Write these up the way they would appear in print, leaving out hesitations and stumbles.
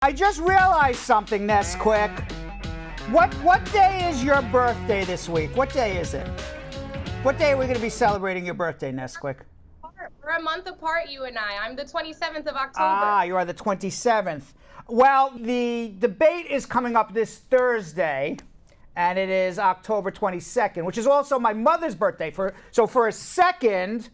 I just realized something, Nesquik. What day is your birthday this week? What day is it? What day are we going to be celebrating your birthday, Nesquik? We're a month apart, you and I. I'm the 27th of October. Ah, you are the 27th. Well, the debate is coming up this Thursday, and it is October 22nd, which is also my mother's birthday. So for a second,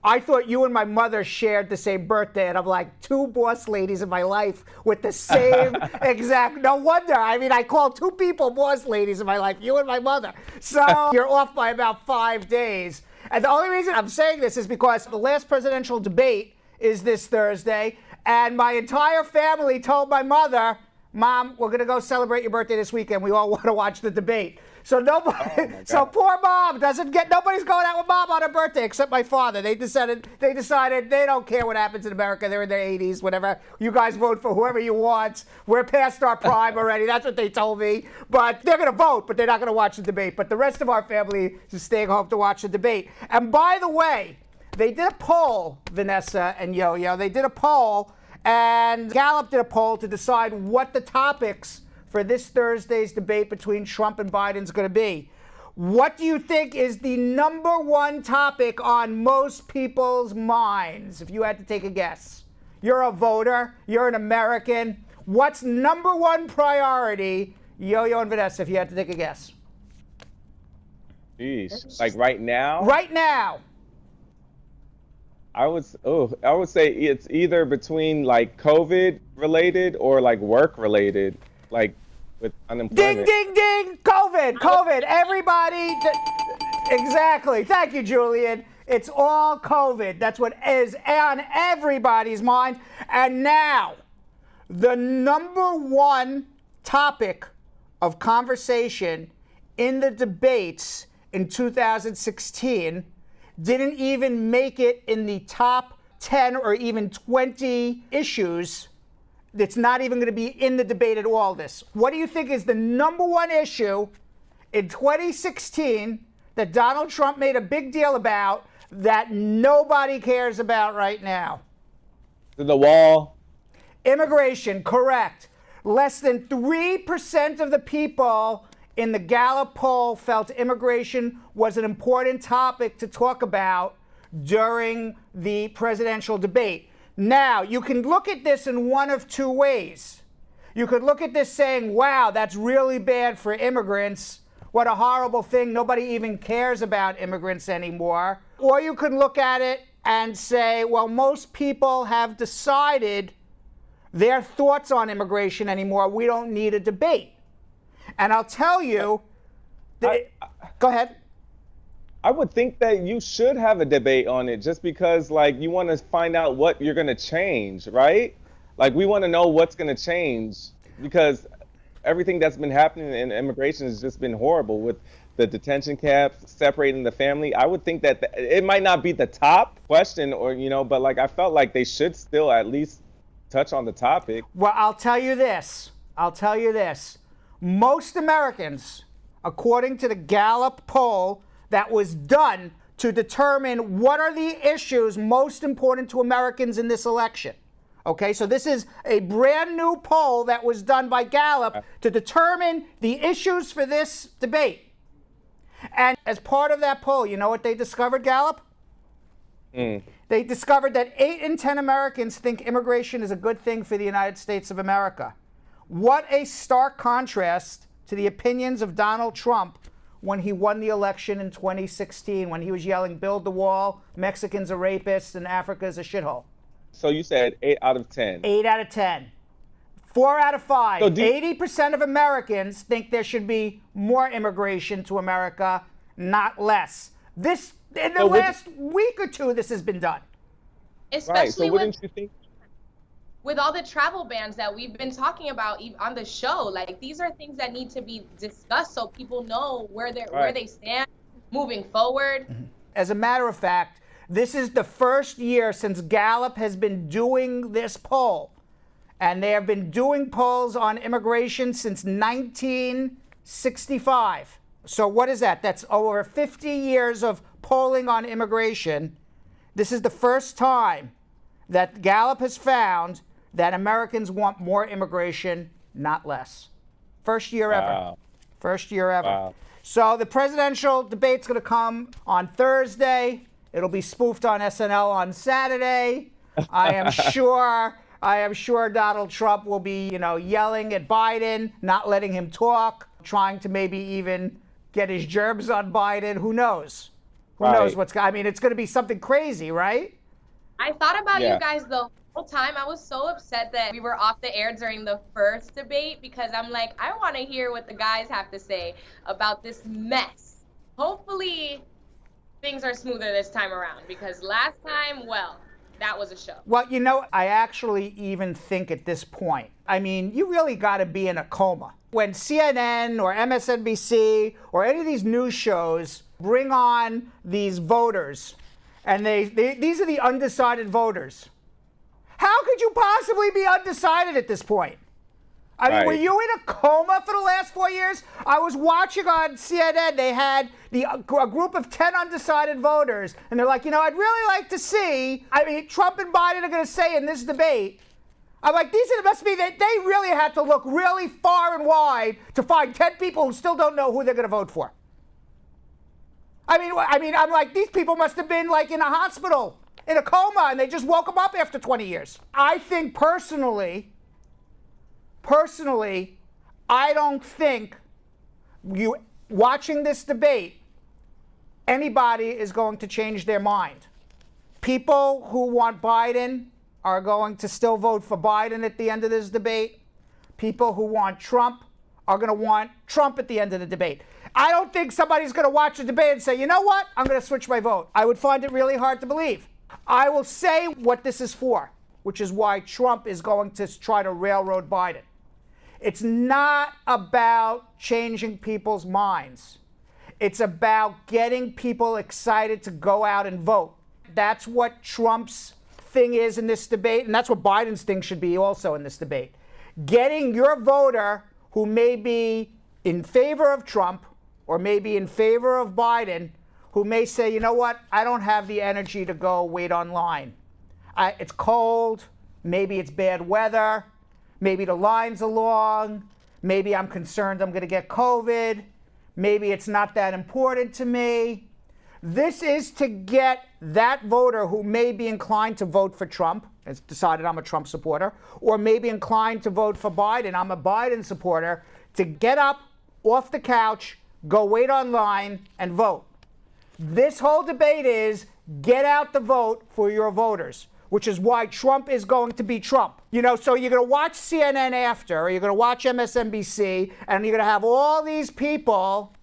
I thought you and my mother shared the same birthday, and I'm like, two boss ladies in my life with the same exact. No wonder. I mean, I call two people boss ladies in my life, you and my mother. So you're off by about 5 days. And the only reason I'm saying this is because the last presidential debate is this Thursday, and my entire family told my mother, Mom, we're going to go celebrate your birthday this weekend. We all want to watch the debate. So nobody, so poor Mom nobody's going out with Mom on her birthday except my father. They decided they don't care what happens in America. They're in their 80s, whatever. You guys vote for whoever you want. We're past our prime already. That's what they told me. But they're going to vote, but they're not going to watch the debate. But the rest of our family is staying home to watch the debate. And by the way, they did a poll, Vanessa and Yo-Yo. They did a poll, and Gallup did a poll to decide what the topics for this Thursday's debate between Trump and Biden is going to be. What do you think is the number one topic on most people's minds, if you had to take a guess? You're a voter. You're an American. What's number one priority, Yo-Yo and Vanessa, if you had to take a guess? Jeez, like right now? Right now. I would say it's either between like COVID related or like work related, like with unemployment. Ding, ding, ding! COVID. Everybody. Exactly. Thank you, Julian. It's all COVID. That's what is on everybody's mind. And now, the number one topic of conversation in the debates in 2016 didn't even make it in the top 10 or even 20 issues. It's not even going to be in the debate at all, this. What do you think is the number one issue in 2016 that Donald Trump made a big deal about that nobody cares about right now? The wall. Immigration, correct. Less than 3% of the people in the Gallup poll felt immigration was an important topic to talk about during the presidential debate. Now, you can look at this in one of two ways. You could look at this saying, wow, that's really bad for immigrants. What a horrible thing. Nobody even cares about immigrants anymore. Or you could look at it and say, well, most people have decided their thoughts on immigration anymore. We don't need a debate. And I'll tell you, go ahead. I would think that you should have a debate on it just because, like, you want to find out what you're going to change, right? Like, we want to know what's going to change because everything that's been happening in immigration has just been horrible with the detention camps, separating the family. I would think that it might not be the top question but, like, I felt like they should still at least touch on the topic. Well, I'll tell you this. Most Americans, according to the Gallup poll that was done to determine what are the issues most important to Americans in this election. Okay, so this is a brand new poll that was done by Gallup to determine the issues for this debate. And as part of that poll, you know what they discovered, Gallup? They discovered that 8 in 10 Americans think immigration is a good thing for the United States of America. What a stark contrast to the opinions of Donald Trump when he won the election in 2016, when he was yelling, build the wall, Mexicans are rapists, and Africa is a shithole. So you said 8 out of 10. 8 out of 10. 4 out of 5. So 80% of Americans think there should be more immigration to America, not less. This, in the last week or two, this has been done. Especially wouldn't you think? With all the travel bans that we've been talking about on the show, like these are things that need to be discussed so people know where they stand moving forward. As a matter of fact, this is the first year since Gallup has been doing this poll. And they have been doing polls on immigration since 1965. So what is that? That's over 50 years of polling on immigration. This is the first time that Gallup has found that Americans want more immigration, not less. First year ever. First year ever. Wow. So the presidential debate's going to come on Thursday. It'll be spoofed on SNL on Saturday. I am sure Donald Trump will be, yelling at Biden, not letting him talk, trying to maybe even get his gerbs on Biden. Who knows? Who knows it's going to be something crazy, right? I thought about you guys the whole time. I was so upset that we were off the air during the first debate because I'm like, I want to hear what the guys have to say about this mess. Hopefully things are smoother this time around because last time, well, that was a show. Well, I actually even think at this point, you really got to be in a coma. When CNN or MSNBC or any of these news shows bring on these voters, and these are the undecided voters. How could you possibly be undecided at this point? Were you in a coma for the last 4 years? I was watching on CNN. They had a group of 10 undecided voters, and they're like, I'd really like to see. Trump and Biden are going to say in this debate. I'm like, must be that they really had to look really far and wide to find 10 people who still don't know who they're going to vote for. I'm like, these people must have been like in a hospital, in a coma, and they just woke them up after 20 years. I think personally, I don't think watching this debate, anybody is going to change their mind. People who want Biden are going to still vote for Biden at the end of this debate. People who want Trump are going to want Trump at the end of the debate. I don't think somebody's going to watch the debate and say, you know what, I'm going to switch my vote. I would find it really hard to believe. I will say what this is for, which is why Trump is going to try to railroad Biden. It's not about changing people's minds. It's about getting people excited to go out and vote. That's what Trump's thing is in this debate, and that's what Biden's thing should be also in this debate. Getting your voter who may be in favor of Trump or maybe in favor of Biden, who may say, you know what, I don't have the energy to go wait online. It's cold, maybe it's bad weather, maybe the lines are long, maybe I'm concerned I'm going to get COVID, maybe it's not that important to me. This is to get that voter who may be inclined to vote for Trump, has decided I'm a Trump supporter, or maybe inclined to vote for Biden, I'm a Biden supporter, to get up off the couch, go wait online, and vote. This whole debate is get out the vote for your voters, which is why Trump is going to be Trump. So you're going to watch CNN after, or you're going to watch MSNBC, and you're going to have all these people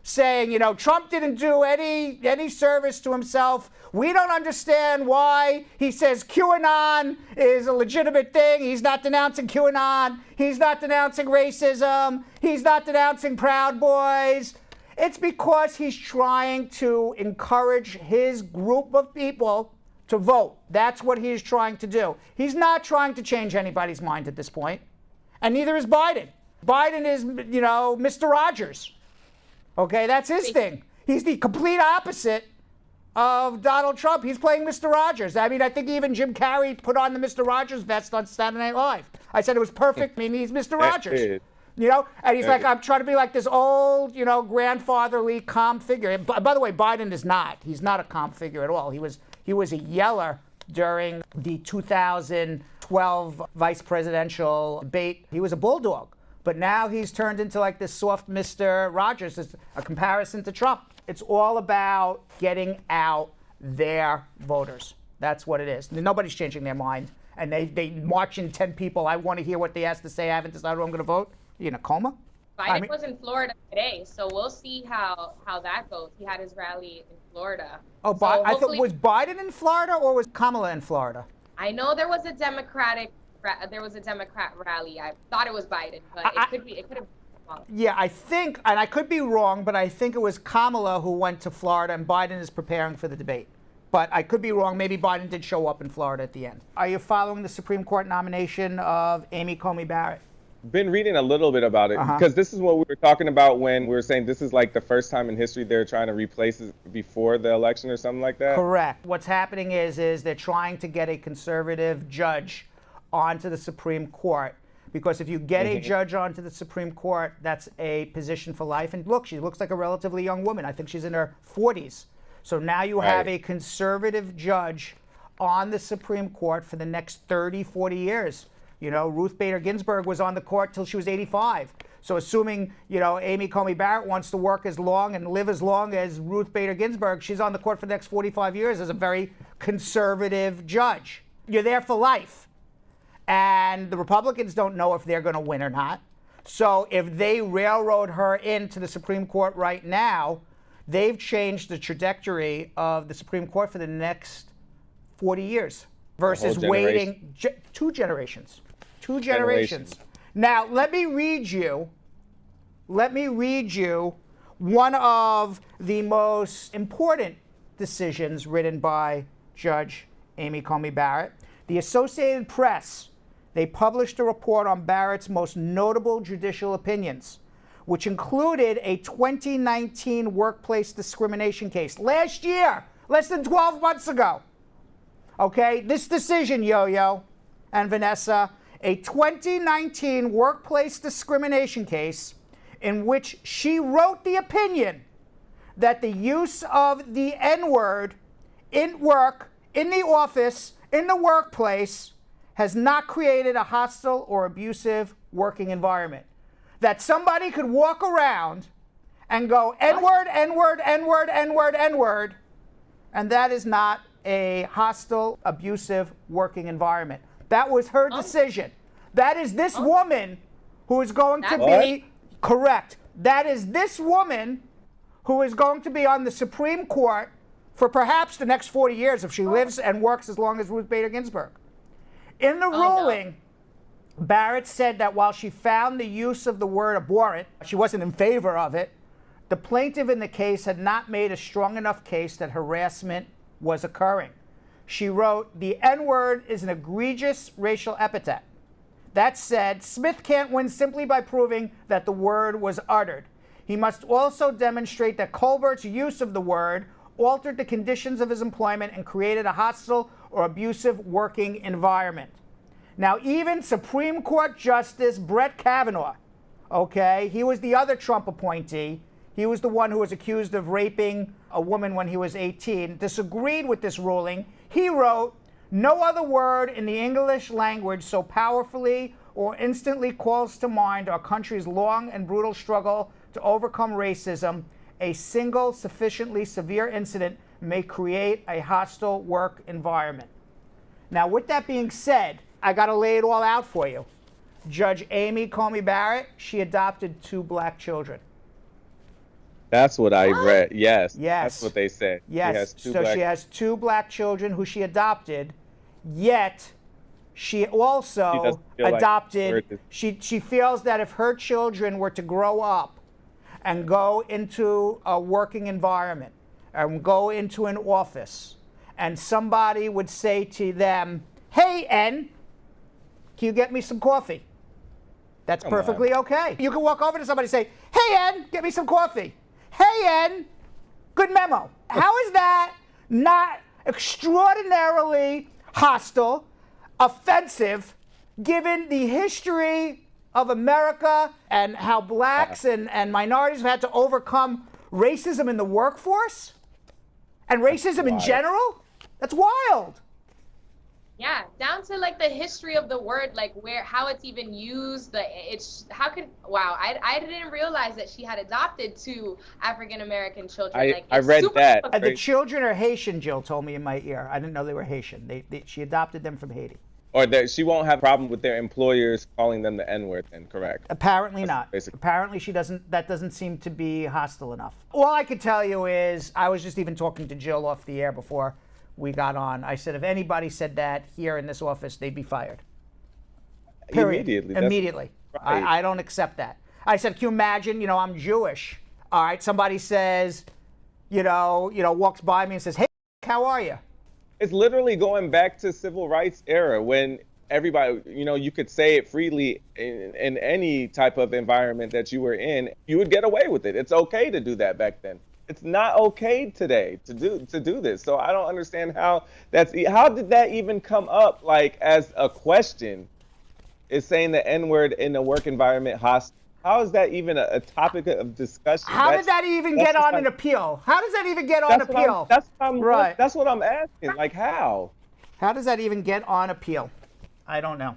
saying, Trump didn't do any service to himself. We don't understand why he says QAnon is a legitimate thing. He's not denouncing QAnon. He's not denouncing racism. He's not denouncing Proud Boys. It's because he's trying to encourage his group of people to vote. That's what he's trying to do. He's not trying to change anybody's mind at this point. And neither is Biden. Biden is, Mr. Rogers. Okay, that's his thing. He's the complete opposite of Donald Trump. He's playing Mr. Rogers. I think even Jim Carrey put on the Mr. Rogers vest on Saturday Night Live. I said it was perfect. He's Mr. Rogers. And he's like, I'm trying to be like this old, grandfatherly, calm figure. And by the way, Biden is not. He's not a calm figure at all. He was a yeller during the 2012 vice presidential debate. He was a bulldog. But now he's turned into like this soft Mr. Rogers. It's a comparison to Trump. It's all about getting out their voters. That's what it is. Nobody's changing their mind. And they march in 10 people. I want to hear what they has to say. I haven't decided who I'm going to vote. You in a coma? Biden was in Florida today, so we'll see how that goes. He had his rally in Florida. Oh, so I thought, was Biden in Florida or was Kamala in Florida? I know there was a Democrat rally. I thought it was Biden, but it could have been Kamala. Yeah, I think, and I could be wrong, but I think it was Kamala who went to Florida and Biden is preparing for the debate. But I could be wrong. Maybe Biden did show up in Florida at the end. Are you following the Supreme Court nomination of Amy Coney Barrett? Been reading a little bit about it because this is what we were talking about when we were saying this is like the first time in history they're trying to replace it before the election or something like that. Correct. What's happening is they're trying to get a conservative judge onto the Supreme Court. Because if you get a judge onto the Supreme Court, that's a position for life. And look, she looks like a relatively young woman. I think she's in her 40s. So now you have a conservative judge on the Supreme Court for the next 30, 40 years. You know, Ruth Bader Ginsburg was on the court till she was 85. So assuming, you know, Amy Coney Barrett wants to work as long and live as long as Ruth Bader Ginsburg, she's on the court for the next 45 years as a very conservative judge. You're there for life. And the Republicans don't know if they're going to win or not. So if they railroad her into the Supreme Court right now, they've changed the trajectory of the Supreme Court for the next 40 years versus waiting two generations. Now, let me read you one of the most important decisions written by Judge Amy Coney Barrett. The Associated Press, they published a report on Barrett's most notable judicial opinions, which included a 2019 workplace discrimination case. Last year, less than 12 months ago. Okay, this decision, Yo-Yo and Vanessa, a 2019 workplace discrimination case in which she wrote the opinion that the use of the N-word in work, in the office, in the workplace, has not created a hostile or abusive working environment. That somebody could walk around and go N-word, N-word, N-word, N-word, N-word, and that is not a hostile, abusive working environment. That was her decision. That is this woman who is going to be correct. That is this woman who is going to be on the Supreme Court for perhaps the next 40 years if she lives and works as long as Ruth Bader Ginsburg. In the ruling, Barrett said that while she found the use of the word abhorrent, she wasn't in favor of it, the plaintiff in the case had not made a strong enough case that harassment was occurring. She wrote, "The N-word is an egregious racial epithet. That said, Smith can't win simply by proving that the word was uttered. He must also demonstrate that Colbert's use of the word altered the conditions of his employment and created a hostile or abusive working environment." Now, even Supreme Court Justice Brett Kavanaugh, okay, he was the other Trump appointee. He was the one who was accused of raping a woman when he was 18, disagreed with this ruling. He wrote, "No other word in the English language so powerfully or instantly calls to mind our country's long and brutal struggle to overcome racism. A single sufficiently severe incident may create a hostile work environment." Now, with that being said, I got to lay it all out for you. Judge Amy Coney Barrett, she adopted 2 black children. That's what I read. Yes. That's what they said. Yes. She has 2 black children who she adopted, yet she also adopted, she feels that if her children were to grow up and go into a working environment and go into an office and somebody would say to them, "Hey, N, can you get me some coffee?" That's perfectly okay. You can walk over to somebody and say, "Hey, N, get me some coffee." "Hey, N, good memo." How is that not extraordinarily hostile, offensive, given the history of America and how blacks and minorities have had to overcome racism in the workforce and racism in general? That's wild. Yeah, down to like the history of the word, like how it's even used. I didn't realize that she had adopted 2 African American children. I read that. The children are Haitian, Jill told me in my ear. I didn't know they were Haitian. She adopted them from Haiti. Or that she won't have a problem with their employers calling them the N-word then, correct? Apparently not. Apparently she doesn't, that doesn't seem to be hostile enough. All I can tell you is, I was just even talking to Jill off the air before we got on. I said, if anybody said that here in this office, they'd be fired. Period. Immediately. Right. I don't accept that. I said, can you imagine, I'm Jewish. All right, somebody says, walks by me and says, "Hey, how are you?" It's literally going back to civil rights era when everybody, you could say it freely in any type of environment that you were in. You would get away with it. It's okay to do that back then. it's not okay today to do this. So I don't understand how did that even come up like as a question? Is saying the N-word in a work environment hostile? How is that even a topic of discussion? How did that even get on an appeal? How does that even get on appeal? Right. That's what I'm asking. Like how? How does that even get on appeal? I don't know.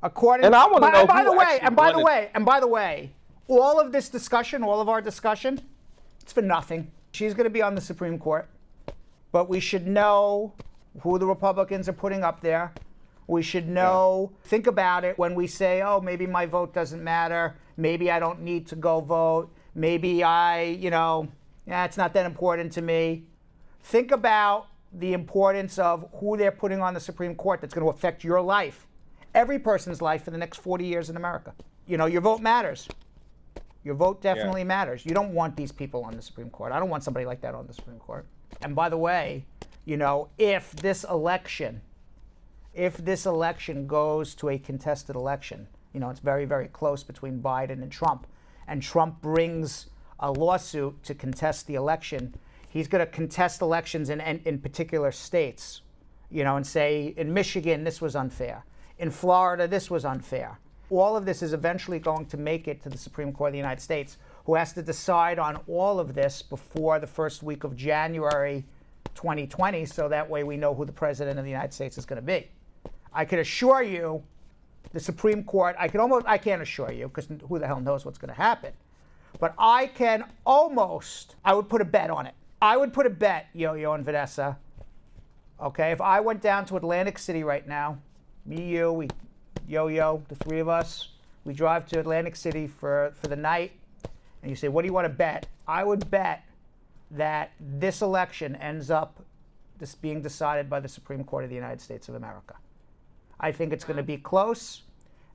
According and I want to know. By the way, all of this discussion, all of our discussion, it's for nothing. She's going to be on the Supreme Court, but we should know who the Republicans are putting up there. We should know, think about it when we say, oh, maybe my vote doesn't matter. Maybe I don't need to go vote. Maybe it's not that important to me. Think about the importance of who they're putting on the Supreme Court that's going to affect your life, every person's life for the next 40 years in America. Your vote matters. Your vote definitely matters. You don't want these people on the Supreme Court. I don't want somebody like that on the Supreme Court. And by the way, if this election goes to a contested election, it's very, very close between Biden and Trump brings a lawsuit to contest the election, he's going to contest elections in particular states, and say, in Michigan, this was unfair. In Florida, this was unfair. All of this is eventually going to make it to the Supreme Court of the United States, who has to decide on all of this before the first week of January 2020, so that way we know who the president of the United States is going to be. I can assure you, the Supreme Court, I can't assure you, because who the hell knows what's going to happen. But I would put a bet on it. I would put a bet, Yo-Yo and Vanessa, okay? If I went down to Atlantic City right now, me, you, Yo-Yo, the three of us, we drive to Atlantic City for the night, and you say, what do you want to bet? I would bet that this election ends up being decided by the Supreme Court of the United States of America. I think it's going to be close,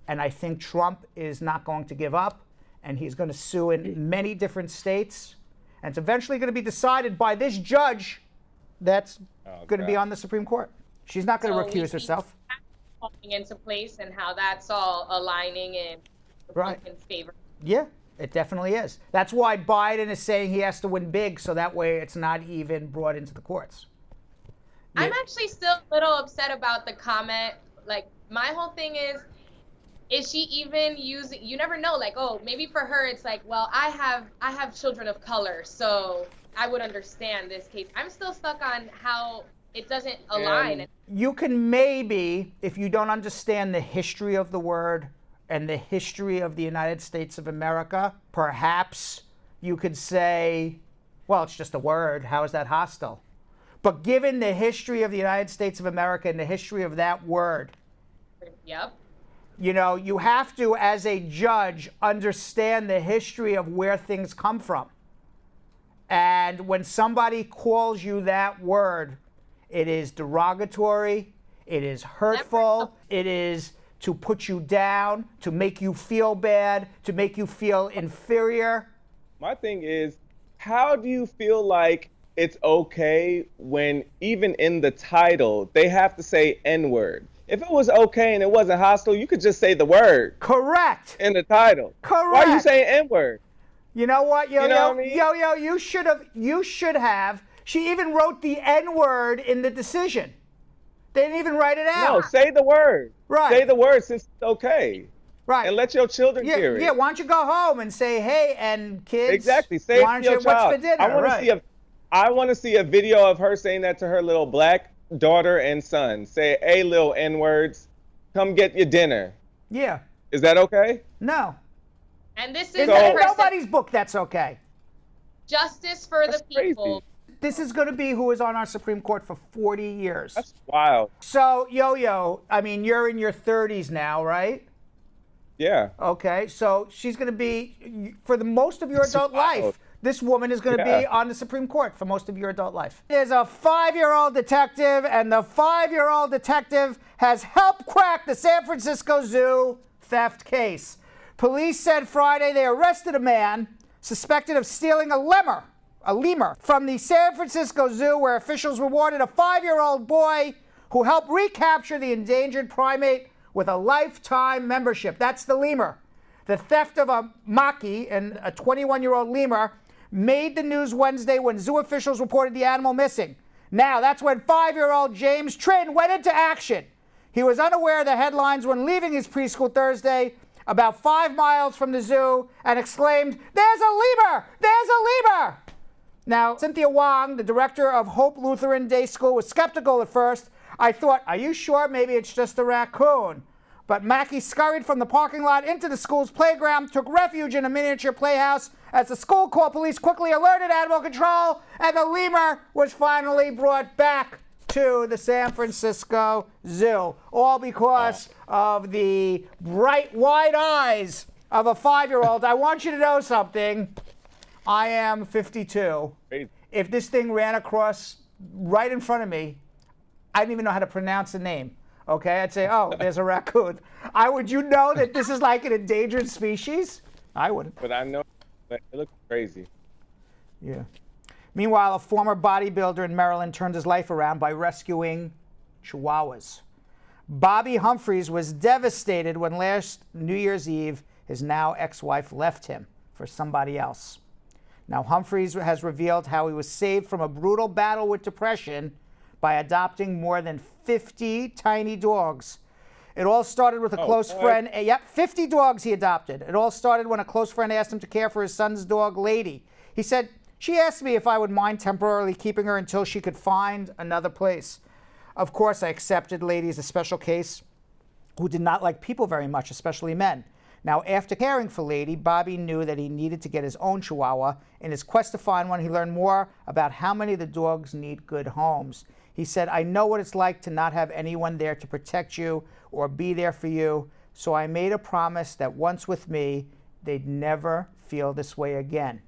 and I think Trump is not going to give up, and he's going to sue in many different states, and it's eventually going to be decided by this judge that's going to be on the Supreme Court. She's not going to recuse herself. Falling into place and how that's all aligning in Republicans' favor. Yeah, it definitely is. That's why Biden is saying he has to win big, so that way it's not even brought into the courts. I'm actually still a little upset about the comment. Like, my whole thing is she even using, you never know, like, oh, maybe for her it's like, well, I have children of color, so I would understand this case. I'm still stuck on how it doesn't align. You can maybe, if you don't understand the history of the word and the history of the United States of America, perhaps you could say, well, it's just a word. How is that hostile? But given the history of the United States of America and the history of that word, you have to, as a judge, understand the history of where things come from. And when somebody calls you that word, it is derogatory, it is hurtful, it is to put you down, to make you feel bad, to make you feel inferior. My thing is, how do you feel like it's okay when even in the title they have to say N-word? If it was okay and it wasn't hostile, you could just say the word. Correct. In the title. Correct. Why are you saying N-word? You know what, Yo-Yo? You know what I mean? Yo-Yo, you should have. She even wrote the N-word in the decision. They didn't even write it out. No, say the word. Right. Say the word since it's okay. Right. And let your children hear it. Yeah, why don't you go home and say, hey, and kids. Exactly. Say it to your child. What's for dinner? I want to see a video of her saying that to her little black daughter and son. Say, hey, little N-words, come get your dinner. Yeah. Is that okay? No. And this is in nobody's book that's okay. Justice for the people. Crazy. This is going to be who is on our Supreme Court for 40 years. That's wild. So, Yo-Yo, I mean, you're in your 30s now, right? Yeah. Okay, so she's going to be, for the most of your adult life, this woman is going to be on the Supreme Court for most of your adult life. There's a 5-year-old detective, and the 5-year-old detective has helped crack the San Francisco Zoo theft case. Police said Friday they arrested a man suspected of stealing a lemur from the San Francisco Zoo, where officials rewarded a 5-year-old boy who helped recapture the endangered primate with a lifetime membership. That's the lemur. The theft of a maki and a 21-year-old lemur made the news Wednesday when zoo officials reported the animal missing. Now, that's when 5-year-old James Trin went into action. He was unaware of the headlines when leaving his preschool Thursday, about 5 miles from the zoo, and exclaimed, "There's a lemur! There's a lemur!" Now, Cynthia Wong, the director of Hope Lutheran Day School, was skeptical at first. I thought, are you sure maybe it's just a raccoon? But Mackie scurried from the parking lot into the school's playground, took refuge in a miniature playhouse as the school called police quickly alerted animal control, and the lemur was finally brought back to the San Francisco Zoo, all because of the bright, wide eyes of a 5-year-old. I want you to know something. I am 52. If this thing ran across right in front of me, I didn't even know how to pronounce the name. Okay, I'd say, oh, there's a raccoon. Would you know that this is like an endangered species? I wouldn't. But I know, but it looks crazy. Yeah. Meanwhile, a former bodybuilder in Maryland turned his life around by rescuing Chihuahuas. Bobby Humphreys was devastated when last New Year's Eve his now ex-wife left him for somebody else. Now, Humphreys has revealed how he was saved from a brutal battle with depression by adopting more than 50 tiny dogs. It all started with a close friend. 50 dogs he adopted. It all started when a close friend asked him to care for his son's dog, Lady. He said, "She asked me if I would mind temporarily keeping her until she could find another place." Of course, I accepted. Lady is a special case who did not like people very much, especially men. Now, after caring for Lady, Bobby knew that he needed to get his own Chihuahua. In his quest to find one, he learned more about how many of the dogs need good homes. He said, "I know what it's like to not have anyone there to protect you or be there for you, so I made a promise that once with me, they'd never feel this way again."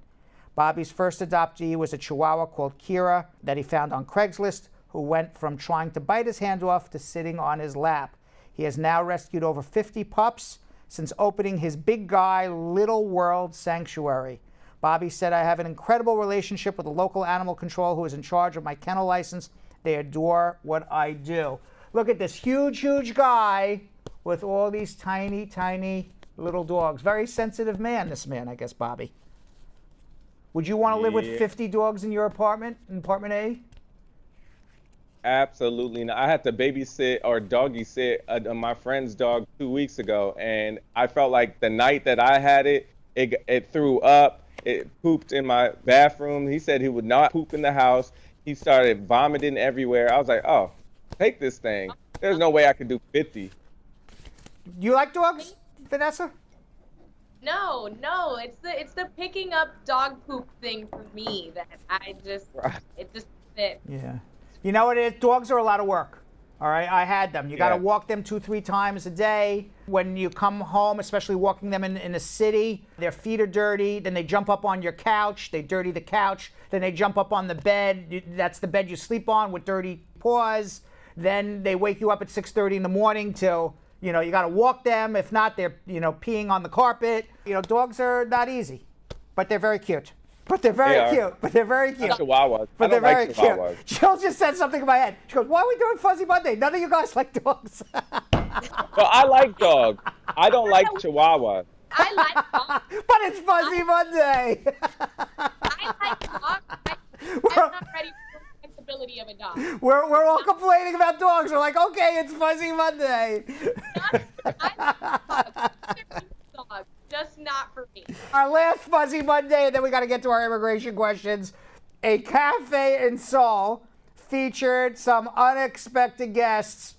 Bobby's first adoptee was a Chihuahua called Kira that he found on Craigslist, who went from trying to bite his hand off to sitting on his lap. He has now rescued over 50 pups since opening his Big Guy Little World Sanctuary. Bobby said, "I have an incredible relationship with the local animal control who is in charge of my kennel license. They adore what I do." Look at this huge, huge guy with all these tiny, tiny little dogs. Very sensitive man, this man, I guess, Bobby. Would you want to live with 50 dogs in your apartment, in apartment A? Absolutely not. I had to babysit or doggy sit my friend's dog 2 weeks ago, and I felt like the night that I had it threw up. It pooped in my bathroom. He said he would not poop in the house. He started vomiting everywhere. I was like, oh, take this thing. There's no way I could do 50. You like dogs, Vanessa? No, it's the picking up dog poop thing for me that it just fits. Yeah. You know what it is? Dogs are a lot of work. All right, I had them. You got to walk them 2-3 times a day. When you come home, especially walking them in the city, their feet are dirty. Then they jump up on your couch. They dirty the couch. Then they jump up on the bed. That's the bed you sleep on with dirty paws. Then they wake you up at 6:30 in the morning till, you got to walk them. If not, they're, peeing on the carpet. Dogs are not easy, but they're very cute. But they're very cute. Chihuahuas. But they're very Chihuahuas. cute. Jill just said something in my head. She goes, "Why are we doing Fuzzy Monday? None of you guys like dogs." Well, I like dogs. I don't like Chihuahuas. I like dogs. But it's Fuzzy Monday. I like dogs. I'm not ready for the responsibility of a dog. We're all complaining about dogs. We're like, okay, it's Fuzzy Monday. I like dogs. Just not for me. Our last Fuzzy Monday, and then we got to get to our immigration questions. A cafe in Seoul featured some unexpected guests,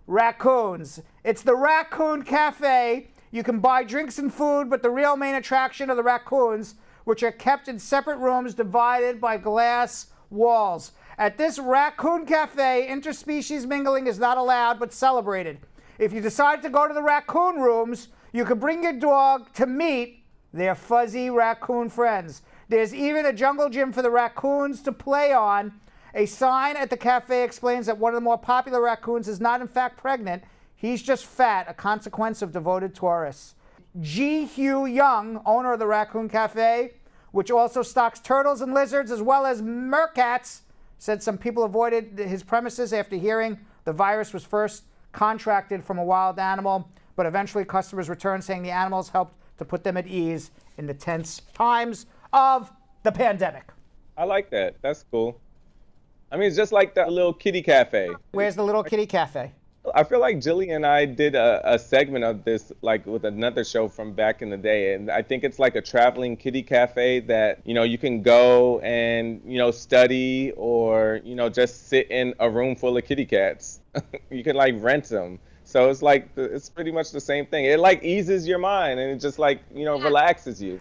raccoons. It's the Raccoon Cafe. You can buy drinks and food, but the real main attraction are the raccoons, which are kept in separate rooms divided by glass walls. At this Raccoon Cafe, interspecies mingling is not allowed, but celebrated. If you decide to go to the raccoon rooms, you can bring your dog to meet their fuzzy raccoon friends. There's even a jungle gym for the raccoons to play on. A sign at the cafe explains that one of the more popular raccoons is not in fact pregnant. He's just fat, a consequence of devoted tourists. Ji Hugh Young, owner of the Raccoon Cafe, which also stocks turtles and lizards as well as meerkats, said some people avoided his premises after hearing the virus was first contracted from a wild animal, but eventually customers returned saying the animals helped to put them at ease in the tense times of the the pandemic. I like that. That's cool. I mean, it's just like the little kitty cafe. Where's the little kitty cafe? I feel like Jilly and I did a segment of this, like with another show from back in the day. And I think it's like a traveling kitty cafe that, you can go and, study or, just sit in a room full of kitty cats. You can like rent them. So it's like, it's pretty much the same thing. It like eases your mind and it just like, relaxes you.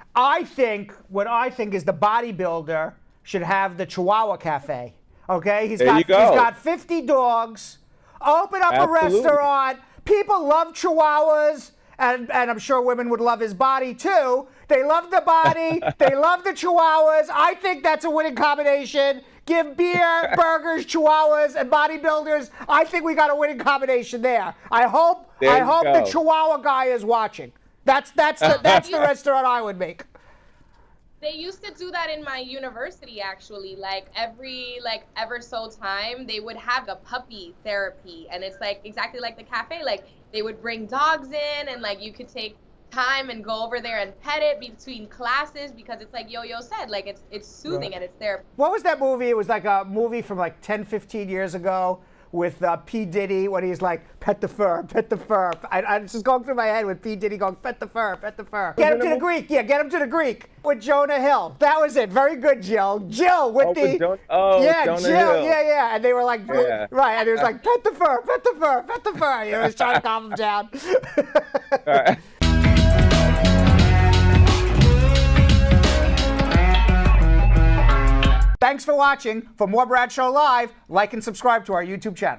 What I think is the bodybuilder should have the Chihuahua Cafe. Okay? He's There you go. He's got 50 dogs. Open up Absolutely. a restaurant. People love Chihuahuas, and I'm sure women would love his body too. They love the body. They love the Chihuahuas. I think that's a winning combination. Give beer, burgers, Chihuahuas, and bodybuilders. I think we got a winning combination there. I hope the Chihuahua guy is watching. That's the restaurant I would make. They used to do that in my university, actually. Like every ever so time, they would have a puppy therapy, and it's like exactly like the cafe. Like they would bring dogs in, and like you could take time and go over there and pet it between classes because it's like Yo-Yo said, like it's soothing and it's therapy. What was that movie? It was like a movie from like 10, 15 years ago with P. Diddy when he's like, pet the fur, pet the fur. I'm just going through my head with P. Diddy going, pet the fur, pet the fur. Get him to the Greek. Yeah, get him to the Greek with Jonah Hill. That was it. Very good, Jill. Jill with Jonah Jill. Hill. Yeah. And they were like, Yeah. right. And he was like, pet the fur, pet the fur, pet the fur. He was trying to calm him down. All right. Thanks for watching. For more Brad Show Live, like and subscribe to our YouTube channel.